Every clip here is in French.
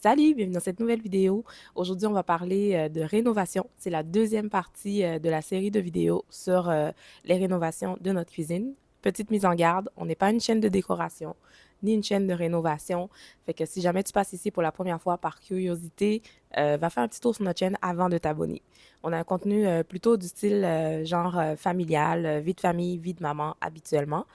Salut, bienvenue dans cette nouvelle vidéo. Aujourd'hui, on va parler de rénovation. C'est la deuxième partie de la série de vidéos sur les rénovations de notre cuisine. Petite mise en garde, on n'est pas une chaîne de décoration ni une chaîne de rénovation. Fait que si jamais tu passes ici pour la première fois par curiosité, va faire un petit tour sur notre chaîne avant de t'abonner. On a un contenu plutôt du style genre familial, vie de famille, vie de maman habituellement.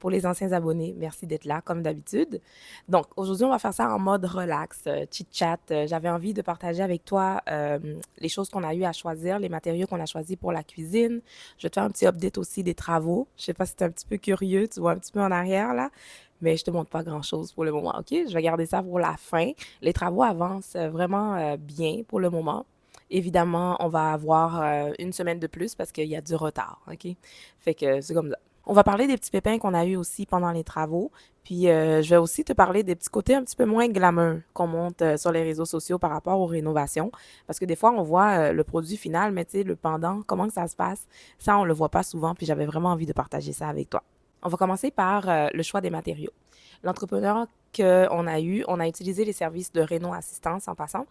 Pour les anciens abonnés, merci d'être là comme d'habitude. Donc, aujourd'hui, on va faire ça en mode relax, chit-chat. J'avais envie de partager avec toi les choses qu'on a eu à choisir, les matériaux qu'on a choisis pour la cuisine. Je vais te faire un petit update aussi des travaux. Je sais pas si tu es un petit peu curieux, tu vois un petit peu en arrière là, mais je te montre pas grand-chose pour le moment, OK? Je vais garder ça pour la fin. Les travaux avancent vraiment bien pour le moment. Évidemment, on va avoir une semaine de plus parce qu'il y a du retard, OK? Fait que c'est comme ça. On va parler des petits pépins qu'on a eu aussi pendant les travaux. Puis, je vais aussi te parler des petits côtés un petit peu moins glamour qu'on monte sur les réseaux sociaux par rapport aux rénovations. Parce que des fois, on voit le produit final, mais tu sais, le pendant, comment que ça se passe, ça, on le voit pas souvent. Puis, j'avais vraiment envie de partager ça avec toi. On va commencer par le choix des matériaux. L'entrepreneur qu'on a eu, on a utilisé les services de Réno Assistance en passant.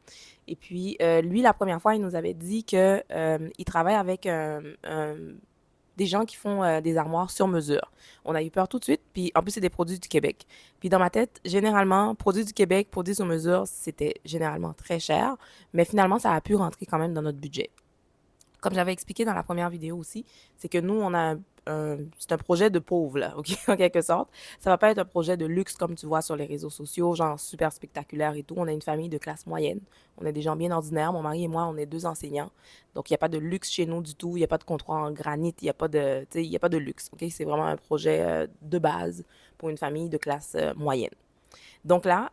Et puis, lui, la première fois, il nous avait dit que il travaille avec des gens qui font des armoires sur mesure. On a eu peur tout de suite, puis en plus, c'est des produits du Québec. Puis dans ma tête, généralement, produits du Québec, produits sur mesure, c'était généralement très cher, mais finalement, ça a pu rentrer quand même dans notre budget. Comme j'avais expliqué dans la première vidéo aussi, c'est que nous, on a c'est un projet de pauvre, là, OK, en quelque sorte. Ça va pas être un projet de luxe comme tu vois sur les réseaux sociaux, genre super spectaculaire et tout. On a une famille de classe moyenne. On est des gens bien ordinaires. Mon mari et moi, on est deux enseignants. Donc, il n'y a pas de luxe chez nous du tout. Il n'y a pas de comptoir en granit. Il n'y a pas de, tu sais, il y a pas de luxe, OK? C'est vraiment un projet de base pour une famille de classe moyenne. Donc là,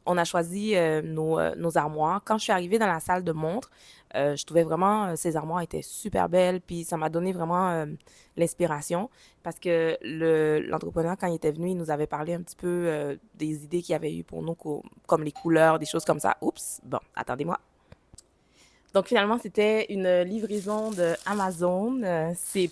on a choisi nos armoires. Quand je suis arrivée dans la salle de montre, je trouvais vraiment ces armoires étaient super belles, puis ça m'a donné vraiment l'inspiration parce que l'entrepreneur, quand il était venu, il nous avait parlé un petit peu des idées qu'il avait eues pour nous, comme les couleurs, des choses comme ça. Oups, bon, attendez-moi. Donc finalement, c'était une livraison de Amazon. C'est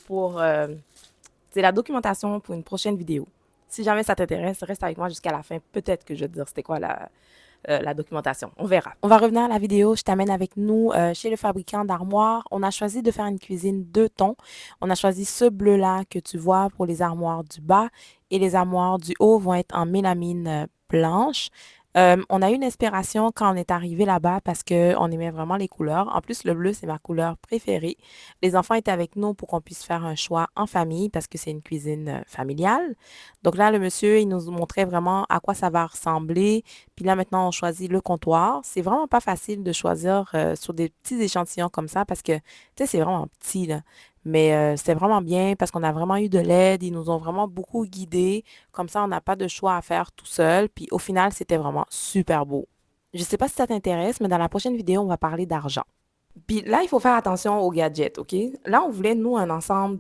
la documentation pour une prochaine vidéo. Si jamais ça t'intéresse, reste avec moi jusqu'à la fin. Peut-être que je vais te dire c'était quoi la documentation. On verra. On va revenir à la vidéo. Je t'amène avec nous chez le fabricant d'armoires. On a choisi de faire une cuisine deux tons. On a choisi ce bleu-là que tu vois pour les armoires du bas et les armoires du haut vont être en mélamine blanche. On a eu une inspiration quand on est arrivé là-bas parce que on aimait vraiment les couleurs. En plus, le bleu, c'est ma couleur préférée. Les enfants étaient avec nous pour qu'on puisse faire un choix en famille parce que c'est une cuisine familiale. Donc là, le monsieur, il nous montrait vraiment à quoi ça va ressembler. Puis là, maintenant, on choisit le comptoir. C'est vraiment pas facile de choisir sur des petits échantillons comme ça parce que, tu sais, c'est vraiment petit, là. Mais c'était vraiment bien parce qu'on a vraiment eu de l'aide. Ils nous ont vraiment beaucoup guidés. Comme ça, on n'a pas de choix à faire tout seul. Puis au final, c'était vraiment super beau. Je sais pas si ça t'intéresse, mais dans la prochaine vidéo, on va parler d'argent. Puis là, il faut faire attention aux gadgets, OK? Là, on voulait, nous, un ensemble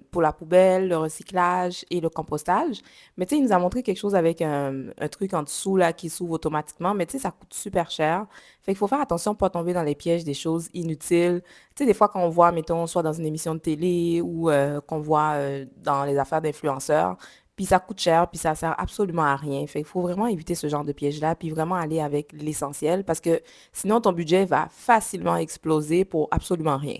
pour la poubelle, le recyclage et le compostage. Mais tu sais, il nous a montré quelque chose avec un truc en dessous, là, qui s'ouvre automatiquement. Mais tu sais, ça coûte super cher. Fait qu'il faut faire attention pour pas tomber dans les pièges des choses inutiles. Tu sais, des fois, quand on voit, mettons, soit dans une émission de télé ou qu'on voit dans les affaires d'influenceurs, puis ça coûte cher, puis ça sert absolument à rien. Fait qu'il faut vraiment éviter ce genre de piège-là, puis vraiment aller avec l'essentiel, parce que sinon ton budget va facilement exploser pour absolument rien.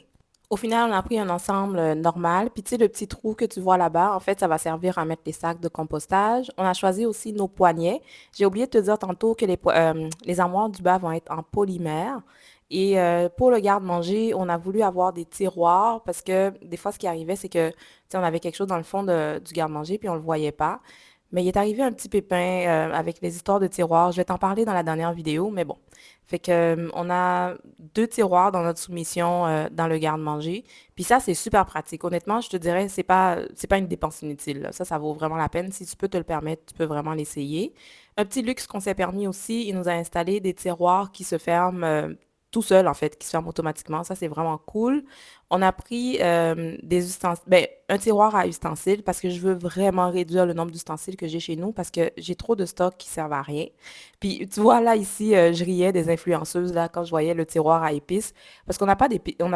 Au final, on a pris un ensemble normal. Puis tu sais, le petit trou que tu vois là-bas, en fait, ça va servir à mettre les sacs de compostage. On a choisi aussi nos poignets. J'ai oublié de te dire tantôt que les armoires du bas vont être en polymère. Et pour le garde-manger, on a voulu avoir des tiroirs parce que des fois, ce qui arrivait, c'est que, tu sais, on avait quelque chose dans le fond du garde-manger puis on le voyait pas. Mais il est arrivé un petit pépin avec les histoires de tiroirs. Je vais t'en parler dans la dernière vidéo, mais bon. Fait que on a deux tiroirs dans notre soumission dans le garde-manger. Puis ça, c'est super pratique. Honnêtement, je te dirais, c'est pas une dépense inutile, là. Ça vaut vraiment la peine. Si tu peux te le permettre, tu peux vraiment l'essayer. Un petit luxe qu'on s'est permis aussi, il nous a installé des tiroirs qui se ferment tout seul, en fait, qui se ferment automatiquement. Ça, c'est vraiment cool. On a pris des ustensiles, ben, un tiroir à ustensiles parce que je veux vraiment réduire le nombre d'ustensiles que j'ai chez nous parce que j'ai trop de stocks qui servent à rien. Puis tu vois là ici, je riais des influenceuses là quand je voyais le tiroir à épices parce on n'a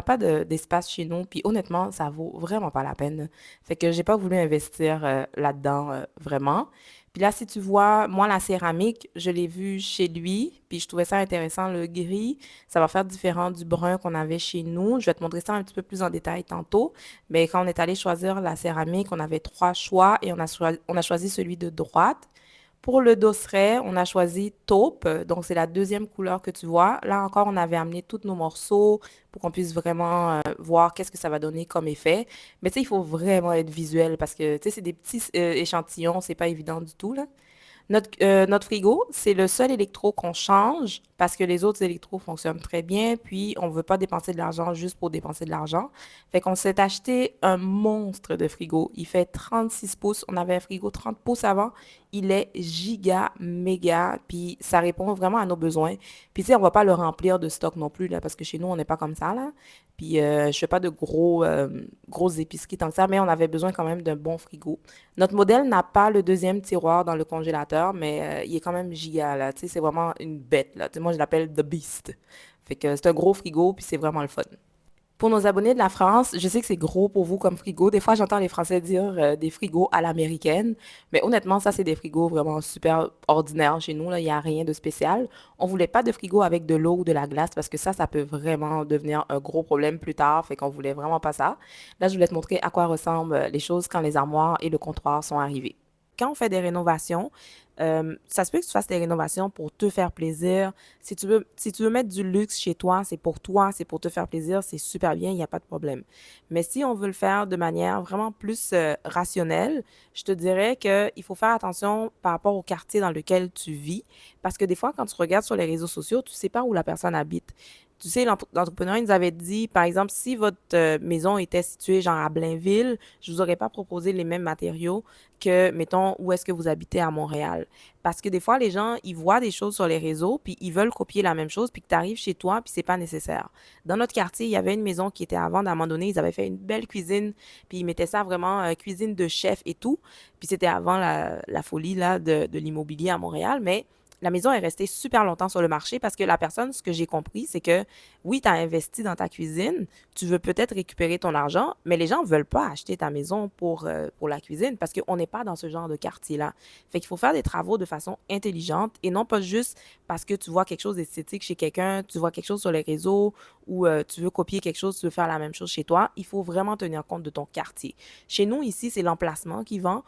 pas d'espace chez nous. Puis honnêtement, ça vaut vraiment pas la peine. Fait que j'ai pas voulu investir là-dedans vraiment. Puis là, si tu vois, moi, la céramique, je l'ai vue chez lui, puis je trouvais ça intéressant, le gris. Ça va faire différent du brun qu'on avait chez nous. Je vais te montrer ça un petit peu plus en détail tantôt. Mais quand on est allé choisir la céramique, on avait trois choix et on a choisi celui de droite. Pour le dosseret, on a choisi taupe, donc c'est la deuxième couleur que tu vois. Là encore, on avait amené tous nos morceaux pour qu'on puisse vraiment voir qu'est-ce que ça va donner comme effet. Mais tu sais, il faut vraiment être visuel parce que tu sais, c'est des petits échantillons, c'est pas évident du tout là. Notre frigo, c'est le seul électro qu'on change parce que les autres électros fonctionnent très bien, puis on ne veut pas dépenser de l'argent juste pour dépenser de l'argent. Fait qu'on s'est acheté un monstre de frigo. Il fait 36 pouces. On avait un frigo 30 pouces avant. Il est giga, méga, puis ça répond vraiment à nos besoins. Puis tu sais, on va pas le remplir de stock non plus, là, parce que chez nous, on n'est pas comme ça, là. Puis je fais pas de grosses épiceries tant que ça, mais on avait besoin quand même d'un bon frigo. Notre modèle n'a pas le deuxième tiroir dans le congélateur, mais il est quand même giga, là. Tu sais, c'est vraiment une bête, là. Tu sais, moi, je l'appelle The Beast. Fait que c'est un gros frigo, puis c'est vraiment le fun. Pour nos abonnés de la France, je sais que c'est gros pour vous comme frigo. Des fois, j'entends les Français dire des frigos à l'américaine, mais honnêtement, ça, c'est des frigos vraiment super ordinaires chez nous. Là, il n'y a rien de spécial. On voulait pas de frigo avec de l'eau ou de la glace parce que ça peut vraiment devenir un gros problème plus tard. Fait qu'on voulait vraiment pas ça. Là, je voulais te montrer à quoi ressemblent les choses quand les armoires et le comptoir sont arrivés. Quand on fait des rénovations, ça se peut que tu fasses des rénovations pour te faire plaisir. Si tu veux mettre du luxe chez toi, c'est pour toi, c'est pour te faire plaisir, c'est super bien, il n'y a pas de problème. Mais si on veut le faire de manière vraiment plus rationnelle, je te dirais qu'il faut faire attention par rapport au quartier dans lequel tu vis. Parce que des fois, quand tu regardes sur les réseaux sociaux, tu ne sais pas où la personne habite. Tu sais, l'entrepreneur, il nous avait dit, par exemple, si votre maison était située genre à Blainville, je vous aurais pas proposé les mêmes matériaux que, mettons, où est-ce que vous habitez à Montréal. Parce que des fois, les gens, ils voient des choses sur les réseaux, puis ils veulent copier la même chose, puis que tu arrives chez toi, puis c'est pas nécessaire. Dans notre quartier, il y avait une maison qui était à vendre. À un moment donné, ils avaient fait une belle cuisine, puis ils mettaient ça vraiment cuisine de chef et tout. Puis c'était avant la folie là de l'immobilier à Montréal, mais la maison est restée super longtemps sur le marché parce que la personne, ce que j'ai compris, c'est que oui, tu as investi dans ta cuisine, tu veux peut-être récupérer ton argent, mais les gens ne veulent pas acheter ta maison pour la cuisine parce qu'on n'est pas dans ce genre de quartier-là. Fait qu'il faut faire des travaux de façon intelligente et non pas juste parce que tu vois quelque chose d'esthétique chez quelqu'un, tu vois quelque chose sur les réseaux ou tu veux copier quelque chose, tu veux faire la même chose chez toi. Il faut vraiment tenir compte de ton quartier. Chez nous, ici, c'est l'emplacement qui vend.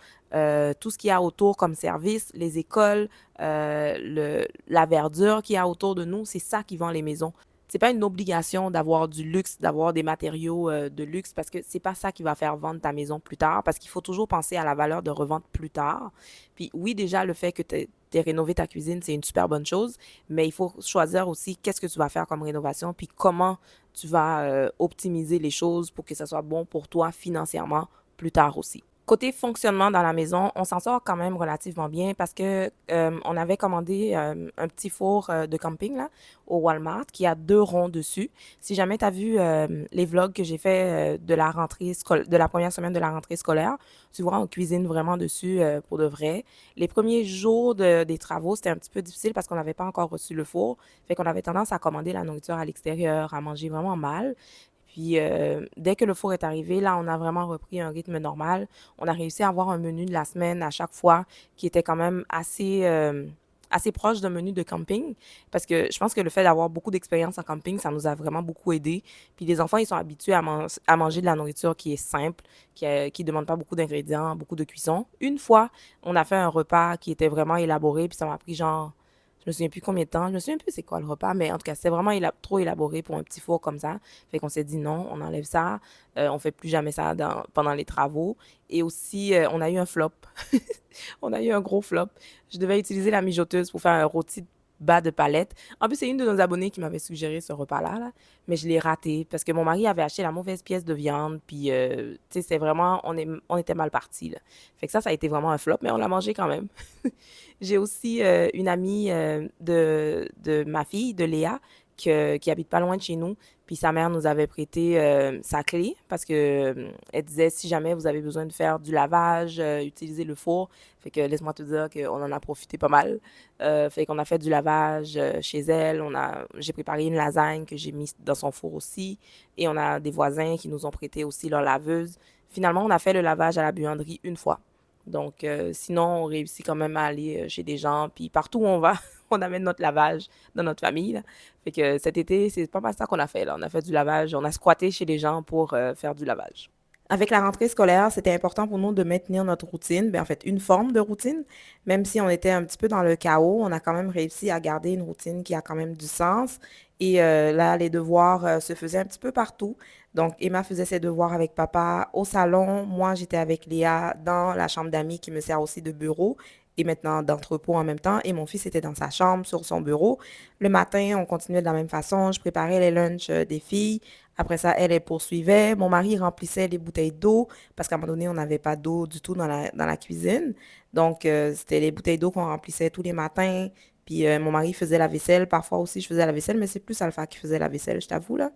Tout ce qu'il y a autour comme service, les écoles, la verdure qu'il y a autour de nous, c'est ça qui vend les maisons. C'est pas une obligation d'avoir du luxe, d'avoir des matériaux de luxe parce que c'est pas ça qui va faire vendre ta maison plus tard parce qu'il faut toujours penser à la valeur de revente plus tard. Puis oui, déjà le fait que tu aies rénové ta cuisine, c'est une super bonne chose, mais il faut choisir aussi qu'est-ce que tu vas faire comme rénovation puis comment tu vas optimiser les choses pour que ça soit bon pour toi financièrement plus tard aussi. Côté fonctionnement dans la maison, on s'en sort quand même relativement bien parce que on avait commandé un petit four de camping là, au Walmart qui a deux ronds dessus. Si jamais tu as vu les vlogs que j'ai fait de la de la première semaine de la rentrée scolaire, tu vois, on cuisine vraiment dessus pour de vrai. Les premiers jours des travaux, c'était un petit peu difficile parce qu'on n'avait pas encore reçu le four. Fait qu'on avait tendance à commander la nourriture à l'extérieur, à manger vraiment mal. Puis, dès que le four est arrivé, là, on a vraiment repris un rythme normal. On a réussi à avoir un menu de la semaine à chaque fois qui était quand même assez proche d'un menu de camping. Parce que je pense que le fait d'avoir beaucoup d'expérience en camping, ça nous a vraiment beaucoup aidé. Puis les enfants, ils sont habitués à manger de la nourriture qui est simple, qui demande pas beaucoup d'ingrédients, beaucoup de cuisson. Une fois, on a fait un repas qui était vraiment élaboré, puis ça m'a pris genre je me souviens plus combien de temps. Je me souviens plus c'est quoi le repas, mais en tout cas, c'était vraiment trop élaboré pour un petit four comme ça. Fait qu'on s'est dit non, on enlève ça. On fait plus jamais ça pendant les travaux. Et aussi, on a eu un flop. On a eu un gros flop. Je devais utiliser la mijoteuse pour faire un rôti bas de palette. En plus, c'est une de nos abonnées qui m'avait suggéré ce repas-là, là, mais je l'ai raté parce que mon mari avait acheté la mauvaise pièce de viande. Puis, tu sais, c'est vraiment, on était mal partis, là. Fait que ça a été vraiment un flop, mais on l'a mangé quand même. J'ai aussi une amie de ma fille, de Léa, qui habite pas loin de chez nous. Puis sa mère nous avait prêté sa clé parce que elle disait si jamais vous avez besoin de faire du lavage, utiliser le four. Fait que laisse-moi te dire qu'on en a profité pas mal. Fait qu'on a fait du lavage chez elle. J'ai préparé une lasagne que j'ai mise dans son four aussi. Et on a des voisins qui nous ont prêté aussi leur laveuse. Finalement, on a fait le lavage à la buanderie une fois. Donc, sinon, on réussit quand même à aller chez des gens. Puis partout où on va, on amène notre lavage dans notre famille, là. Fait que cet été, c'est pas mal ça qu'on a fait, là. On a fait du lavage, on a squatté chez les gens pour faire du lavage. Avec la rentrée scolaire, c'était important pour nous de maintenir notre routine, ben, en fait, une forme de routine. Même si on était un petit peu dans le chaos, on a quand même réussi à garder une routine qui a quand même du sens. Et là, les devoirs se faisaient un petit peu partout. Donc, Emma faisait ses devoirs avec papa au salon. Moi, j'étais avec Léa dans la chambre d'amis qui me sert aussi de bureau et maintenant d'entrepôt en même temps. Et mon fils était dans sa chambre, sur son bureau. Le matin, on continuait de la même façon. Je préparais les lunchs des filles. Après ça, elle poursuivait. Mon mari remplissait les bouteilles d'eau parce qu'à un moment donné, on n'avait pas d'eau du tout dans la cuisine. Donc, c'était les bouteilles d'eau qu'on remplissait tous les matins. Puis, mon mari faisait la vaisselle. Parfois aussi, je faisais la vaisselle, mais c'est plus Alpha qui faisait la vaisselle, je t'avoue, là.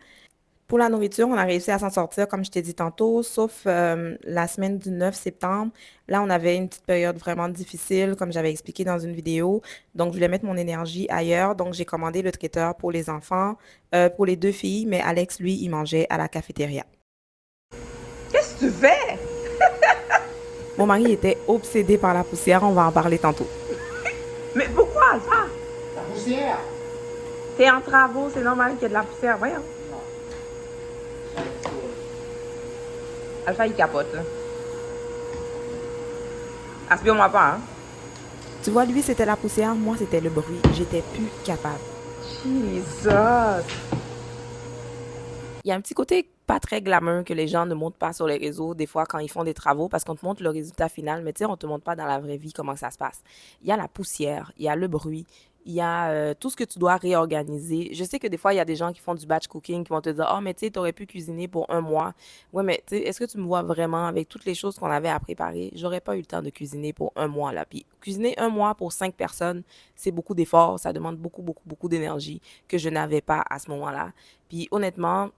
Pour la nourriture, on a réussi à s'en sortir, comme je t'ai dit tantôt, sauf la semaine du 9 septembre. Là, on avait une petite période vraiment difficile, comme j'avais expliqué dans une vidéo. Donc, je voulais mettre mon énergie ailleurs. Donc, j'ai commandé le traiteur pour les enfants, pour les deux filles, mais Alex, lui, il mangeait à la cafétéria. Qu'est-ce que tu fais? Mon mari était obsédé par la poussière, on va en parler tantôt. Mais pourquoi, Alpha? La poussière. T'es en travaux, c'est normal qu'il y ait de la poussière, voyons. Alpha, il capote, là. Aspire-moi pas, hein. Tu vois, lui, c'était la poussière, moi, c'était le bruit. J'étais plus capable. Jesus. Il y a un petit côté pas très glamour que les gens ne montrent pas sur les réseaux, des fois, quand ils font des travaux, parce qu'on te montre le résultat final, mais tu sais, on te montre pas dans la vraie vie comment ça se passe. Il y a la poussière, il y a le bruit, il y a tout ce que tu dois réorganiser. Je sais que des fois, il y a des gens qui font du batch cooking, qui vont te dire, oh, mais tu sais, t'aurais pu cuisiner pour un mois. Ouais, mais tu sais, est-ce que tu me vois vraiment avec toutes les choses qu'on avait à préparer? J'aurais pas eu le temps de cuisiner pour un mois, là. Puis, cuisiner un mois pour 5 personnes, c'est beaucoup d'efforts, ça demande beaucoup, beaucoup, beaucoup d'énergie que je n'avais pas à ce moment-là. Puis, honnêtement,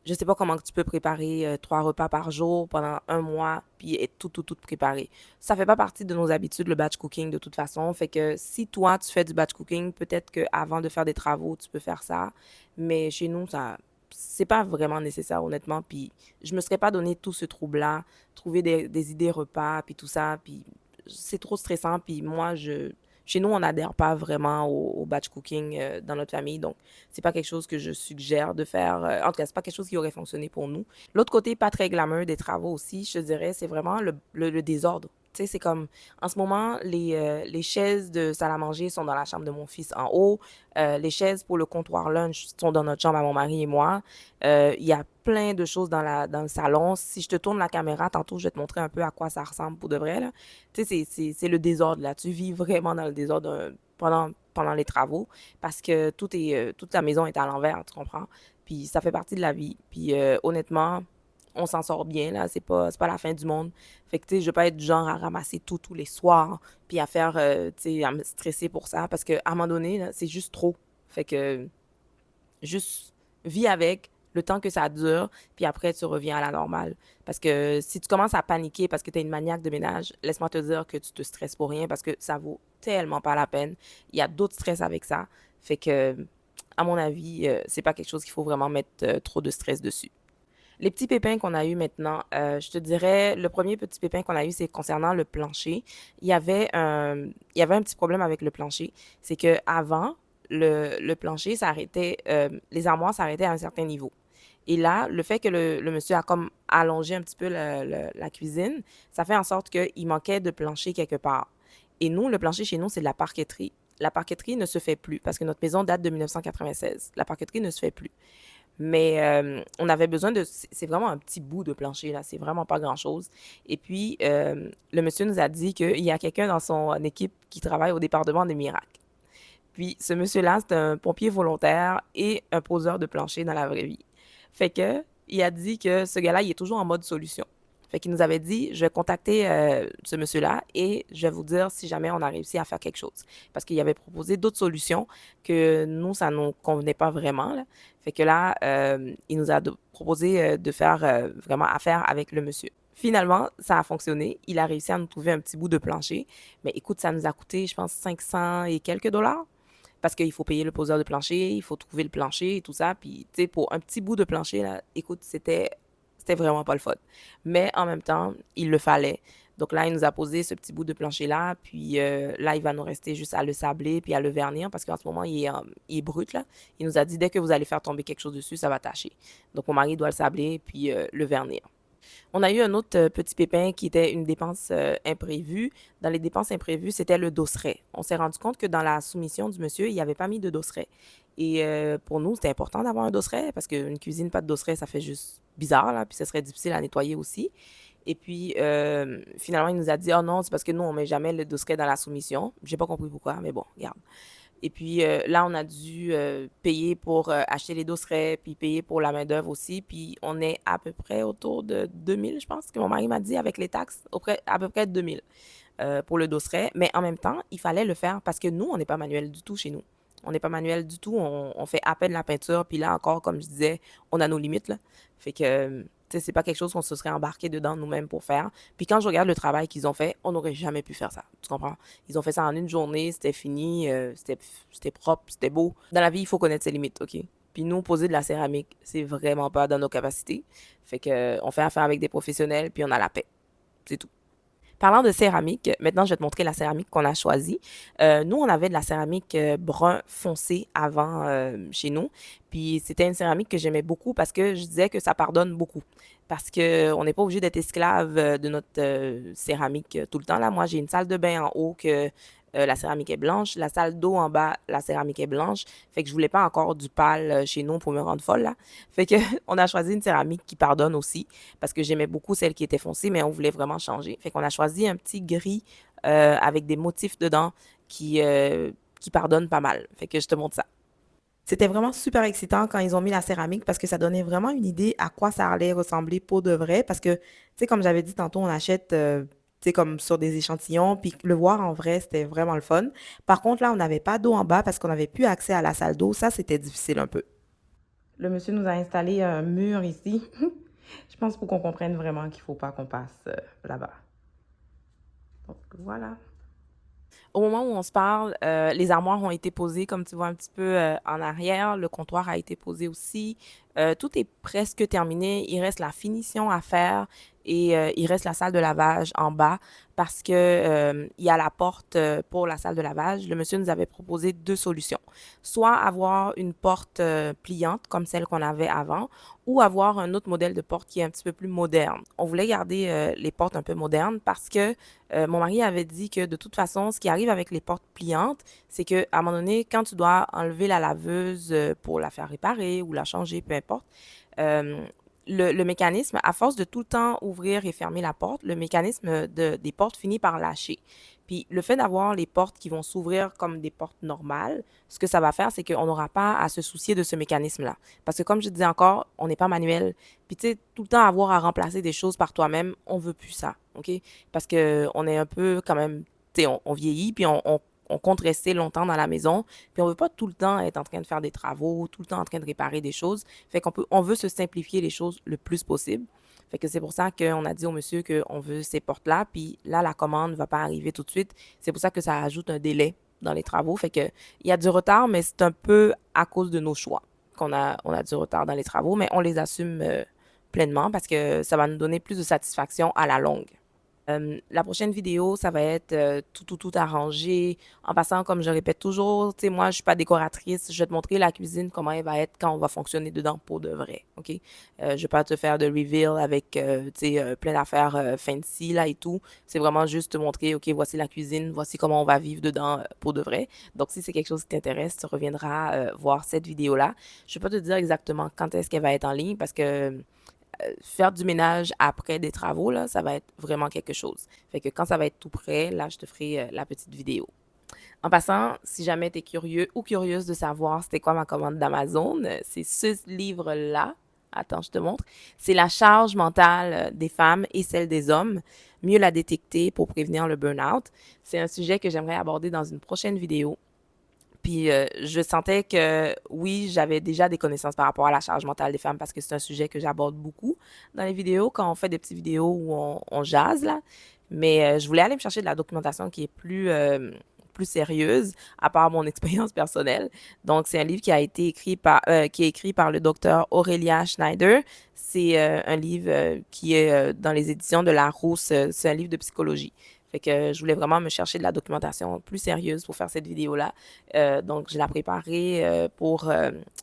je sais pas comment tu peux préparer 3 repas par jour pendant un mois, puis être tout préparé. Ça fait pas partie de nos habitudes, le batch cooking, de toute façon. Fait que si toi, tu fais du batch cooking, peut-être qu'avant de faire des travaux, tu peux faire ça. Mais chez nous, ça, c'est pas vraiment nécessaire, honnêtement. Puis je me serais pas donné tout ce trouble-là, trouver des idées repas, puis tout ça. Puis c'est trop stressant. Puis moi, chez nous, on n'adhère pas vraiment au batch cooking dans notre famille. Donc, c'est pas quelque chose que je suggère de faire. En tout cas, c'est pas quelque chose qui aurait fonctionné pour nous. L'autre côté, pas très glamour des travaux aussi, je te dirais, c'est vraiment le désordre. Tu sais, c'est comme, en ce moment, les chaises de salle à manger sont dans la chambre de mon fils en haut. Les chaises pour le comptoir lunch sont dans notre chambre à mon mari et moi. Il y a plein de choses dans le salon. Si je te tourne la caméra, tantôt, je vais te montrer un peu à quoi ça ressemble pour de vrai, là. Tu sais, c'est le désordre, là. Tu vis vraiment dans le désordre pendant les travaux parce que toute la maison est à l'envers, tu comprends? Puis ça fait partie de la vie. Puis honnêtement, on s'en sort bien, là. C'est pas la fin du monde. Fait que, tu sais, je vais pas être du genre à ramasser tout tous les soirs, puis à faire, tu sais, à me stresser pour ça parce qu'à un moment donné, là, c'est juste trop. Fait que juste vis avec le temps que ça dure, puis après, tu reviens à la normale. Parce que si tu commences à paniquer parce que tu es une maniaque de ménage, laisse-moi te dire que tu te stresses pour rien parce que ça vaut tellement pas la peine. Il y a d'autres stress avec ça. Fait que, à mon avis, c'est pas quelque chose qu'il faut vraiment mettre trop de stress dessus. Les petits pépins qu'on a eu maintenant, je te dirais, le premier petit pépin qu'on a eu, c'est concernant le plancher. Il y avait un petit problème avec le plancher. C'est que avant, le plancher s'arrêtait, les armoires s'arrêtaient à un certain niveau. Et là, le fait que le monsieur a comme allongé un petit peu la cuisine, ça fait en sorte qu'il manquait de plancher quelque part. Et nous, le plancher chez nous, c'est de la parqueterie. La parqueterie ne se fait plus parce que notre maison date de 1996. La parqueterie ne se fait plus. Mais on avait besoin de... C'est vraiment un petit bout de plancher, là. C'est vraiment pas grand-chose. Et puis, le monsieur nous a dit qu'il y a quelqu'un dans son équipe qui travaille au département des miracles. Puis, ce monsieur-là, c'est un pompier volontaire et un poseur de plancher dans la vraie vie. Fait que, il a dit que ce gars-là, il est toujours en mode solution. Fait qu'il nous avait dit, je vais contacter ce monsieur-là et je vais vous dire si jamais on a réussi à faire quelque chose. Parce qu'il avait proposé d'autres solutions que nous, ça ne nous convenait pas vraiment, là. Fait que là, il nous a proposé de faire vraiment affaire avec le monsieur. Finalement, ça a fonctionné. Il a réussi à nous trouver un petit bout de plancher. Mais écoute, ça nous a coûté, je pense, 500 et quelques dollars. Parce qu'il faut payer le poseur de plancher, il faut trouver le plancher et tout ça. Puis, tu sais, pour un petit bout de plancher, là, écoute, c'était vraiment pas le fun. Mais en même temps, il le fallait. Donc là, il nous a posé ce petit bout de plancher-là, puis là, il va nous rester juste à le sabler puis à le vernir parce qu'en ce moment, il est brut, là. Il nous a dit, dès que vous allez faire tomber quelque chose dessus, ça va tacher. Donc mon mari doit le sabler puis le vernir. On a eu un autre petit pépin qui était une dépense imprévue. Dans les dépenses imprévues, c'était le dosseret. On s'est rendu compte que dans la soumission du monsieur, il n'y avait pas mis de dosseret. Et pour nous, c'était important d'avoir un dosseret parce qu'une cuisine pas de dosseret, ça fait juste bizarre, là, puis ce serait difficile à nettoyer aussi. Et puis, finalement, il nous a dit, oh non, c'est parce que nous, on met jamais le dosseret dans la soumission. J'ai pas compris pourquoi, mais bon, regarde. Et puis là, on a dû payer pour acheter les dosserets, puis payer pour la main-d'œuvre aussi. Puis on est à peu près autour de 2000, je pense, que mon mari m'a dit, avec les taxes, à peu près 2000 pour le dosseret. Mais en même temps, il fallait le faire parce que nous, on n'est pas manuel du tout chez nous. On n'est pas manuel du tout. On fait à peine la peinture. Puis là encore, comme je disais, on a nos limites, là. Fait que, tu sais, c'est pas quelque chose qu'on se serait embarqué dedans nous-mêmes pour faire. Puis quand je regarde le travail qu'ils ont fait, on n'aurait jamais pu faire ça. Tu comprends? Ils ont fait ça en une journée, c'était fini, c'était propre, c'était beau. Dans la vie, il faut connaître ses limites, OK? Puis nous, poser de la céramique, c'est vraiment pas dans nos capacités. Fait que, on fait affaire avec des professionnels, puis on a la paix. C'est tout. Parlant de céramique, maintenant je vais te montrer la céramique qu'on a choisie. Nous, on avait de la céramique brun foncé avant chez nous. Puis c'était une céramique que j'aimais beaucoup parce que je disais que ça pardonne beaucoup. Parce que on n'est pas obligé d'être esclave de notre céramique tout le temps. Là, moi, j'ai une salle de bain en haut que la céramique est blanche. La salle d'eau en bas, la céramique est blanche. Fait que je voulais pas encore du pâle chez nous pour me rendre folle, là. Fait que on a choisi une céramique qui pardonne aussi parce que j'aimais beaucoup celle qui était foncée, mais on voulait vraiment changer. Fait qu'on a choisi un petit gris avec des motifs dedans qui pardonnent pas mal. Fait que je te montre ça. C'était vraiment super excitant quand ils ont mis la céramique parce que ça donnait vraiment une idée à quoi ça allait ressembler pour de vrai. Parce que, tu sais, comme j'avais dit tantôt, on achète, tu sais, comme sur des échantillons, puis le voir en vrai, c'était vraiment le fun. Par contre, là, on n'avait pas d'eau en bas parce qu'on n'avait plus accès à la salle d'eau. Ça, c'était difficile un peu. Le monsieur nous a installé un mur ici. Je pense pour qu'on comprenne vraiment qu'il ne faut pas qu'on passe là-bas. Donc voilà. Au moment où on se parle, les armoires ont été posées, comme tu vois un petit peu en arrière. Le comptoir a été posé aussi. Tout est presque terminé. Il reste la finition à faire et il reste la salle de lavage en bas parce que il y a la porte pour la salle de lavage. Le monsieur nous avait proposé deux solutions. Soit avoir une porte pliante comme celle qu'on avait avant ou avoir un autre modèle de porte qui est un petit peu plus moderne. On voulait garder les portes un peu modernes parce que mon mari avait dit que de toute façon, ce qui arrive avec les portes pliantes, c'est que à un moment donné, quand tu dois enlever la laveuse pour la faire réparer ou la changer, peu importe, euh, le mécanisme, à force de tout le temps ouvrir et fermer la porte, le mécanisme des portes finit par lâcher. Puis le fait d'avoir les portes qui vont s'ouvrir comme des portes normales, ce que ça va faire, c'est qu'on n'aura pas à se soucier de ce mécanisme-là. Parce que comme je disais encore, on n'est pas manuel. Puis tu sais, tout le temps avoir à remplacer des choses par toi-même, on veut plus ça, OK? Parce que on est un peu quand même, tu sais, on vieillit, puis on compte rester longtemps dans la maison, puis on veut pas tout le temps être en train de faire des travaux, tout le temps en train de réparer des choses. Fait on veut se simplifier les choses le plus possible. Fait que c'est pour ça qu'on a dit au monsieur qu'on veut ces portes-là, puis là, la commande ne va pas arriver tout de suite. C'est pour ça que ça ajoute un délai dans les travaux. Fait que il y a du retard, mais c'est un peu à cause de nos choix on a du retard dans les travaux, mais on les assume pleinement parce que ça va nous donner plus de satisfaction à la longue. La prochaine vidéo, ça va être tout arrangé. En passant, comme je répète toujours, tu sais, moi, je suis pas décoratrice. Je vais te montrer la cuisine, comment elle va être quand on va fonctionner dedans pour de vrai, OK? Je vais pas te faire de reveal avec, tu sais, plein d'affaires fancy, là, et tout. C'est vraiment juste te montrer, OK, voici la cuisine, voici comment on va vivre dedans pour de vrai. Donc, si c'est quelque chose qui t'intéresse, tu reviendras voir cette vidéo-là. Je vais pas te dire exactement quand est-ce qu'elle va être en ligne parce que faire du ménage après des travaux, là, ça va être vraiment quelque chose. Fait que quand ça va être tout prêt, là, je te ferai la petite vidéo. En passant, si jamais tu es curieux ou curieuse de savoir c'était quoi ma commande d'Amazon, c'est ce livre-là. Attends, je te montre. C'est la charge mentale des femmes et celle des hommes. Mieux la détecter pour prévenir le burn-out. C'est un sujet que j'aimerais aborder dans une prochaine vidéo. Puis je sentais que oui, j'avais déjà des connaissances par rapport à la charge mentale des femmes parce que c'est un sujet que j'aborde beaucoup dans les vidéos quand on fait des petites vidéos où on jase là. Mais je voulais aller me chercher de la documentation qui est plus sérieuse à part mon expérience personnelle. Donc c'est un livre qui a été écrit par qui est écrit par le docteur Aurelia Schneider. C'est un livre qui est dans les éditions de Larousse. C'est un livre de psychologie. Fait que je voulais vraiment me chercher de la documentation plus sérieuse pour faire cette vidéo-là. Donc, je l'ai préparée pour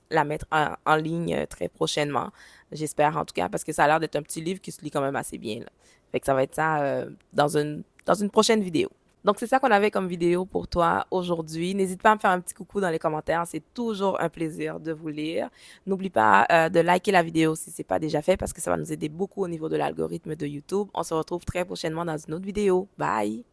la mettre en ligne très prochainement. J'espère en tout cas, parce que ça a l'air d'être un petit livre qui se lit quand même assez bien, là. Fait que ça va être ça dans une prochaine vidéo. Donc, c'est ça qu'on avait comme vidéo pour toi aujourd'hui. N'hésite pas à me faire un petit coucou dans les commentaires. C'est toujours un plaisir de vous lire. N'oublie pas de liker la vidéo si ce n'est pas déjà fait parce que ça va nous aider beaucoup au niveau de l'algorithme de YouTube. On se retrouve très prochainement dans une autre vidéo. Bye!